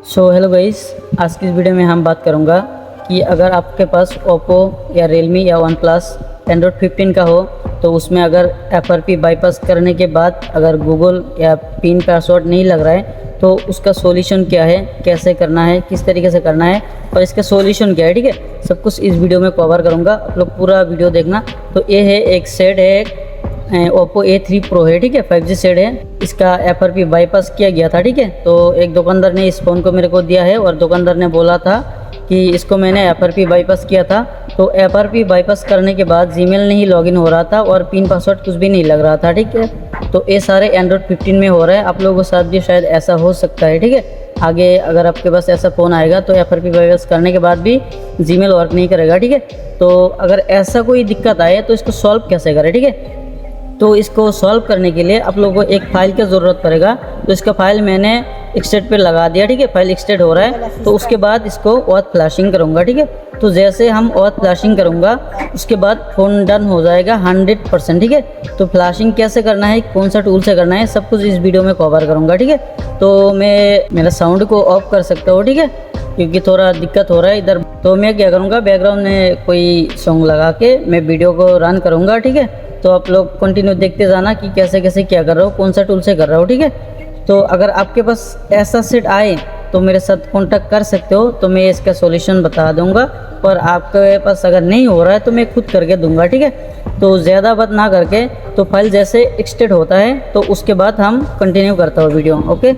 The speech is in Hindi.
हेलो गाइस, आज की इस वीडियो में हम बात करूंगा कि अगर आपके पास ओप्पो या रियलमी या वन प्लस एंड्रॉयड 15 का हो तो उसमें अगर FRP बाईपास करने के बाद अगर गूगल या पिन पासवर्ड नहीं लग रहा है तो उसका सॉल्यूशन क्या है, कैसे करना है, किस तरीके से करना है और इसका सॉल्यूशन क्या है। ठीक है, सब कुछ इस वीडियो में कवर करूँगा, आप लोग पूरा वीडियो देखना। तो ये है एक सेट है, ओप्पो A3 प्रो है। ठीक है, 5G सेट है, इसका FRP बाईपास किया गया था। ठीक है, तो एक दुकानदार ने इस फ़ोन को मेरे को दिया है और दुकानदार ने बोला था कि इसको मैंने FRP बाईपास किया था। तो FRP बाईपास करने के बाद जीमेल नहीं लॉगिन हो रहा था और पिन पासवर्ड कुछ भी नहीं लग रहा था। ठीक है, तो ये सारे एंड्रॉयड 15 में हो रहा है, आप लोगों के साथ भी शायद ऐसा हो सकता है। ठीक है, आगे अगर आपके पास ऐसा फ़ोन आएगा तो FRP बाईपास करने के बाद भी जीमेल वर्क नहीं करेगा। ठीक है, तो अगर ऐसा कोई दिक्कत आए तो इसको सॉल्व कैसे करें। ठीक है, तो इसको सॉल्व करने के लिए आप लोगों को एक फ़ाइल की ज़रूरत पड़ेगा। तो इसका फ़ाइल मैंने एक्सटेट पे लगा दिया। ठीक है, फाइल एक्सटेट हो रहा है, तो उसके बाद इसको ऑथ फ्लैशिंग करूँगा। ठीक है, तो जैसे हम ऑथ फ्लैशिंग करूँगा उसके बाद फ़ोन डन हो जाएगा 100%। ठीक है, तो फ्लैशिंग कैसे करना है, कौन सा टूल से करना है, सब कुछ इस वीडियो में कवर करूँगा। ठीक है, तो मैं मेरा साउंड को ऑफ कर सकता हूँ। ठीक है, क्योंकि थोड़ा दिक्कत हो रहा है इधर। तो मैं क्या करूँगा, बैकग्राउंड में कोई सॉन्ग लगा के मैं वीडियो को रन करूँगा। ठीक है, तो आप लोग कंटिन्यू देखते जाना कि कैसे कैसे क्या कर रहा हूँ, कौन सा टूल से कर रहा हूँ। ठीक है, तो अगर आपके पास ऐसा सेट आए तो मेरे साथ कांटेक्ट कर सकते हो, तो मैं इसका सॉल्यूशन बता दूंगा। और आपके पास अगर नहीं हो रहा है तो मैं खुद करके दूंगा। ठीक है, तो ज़्यादा बात ना करके, तो फाइल जैसे एक्सटेंड होता है तो उसके बाद हम कंटिन्यू करता हूँ वीडियो। ओके,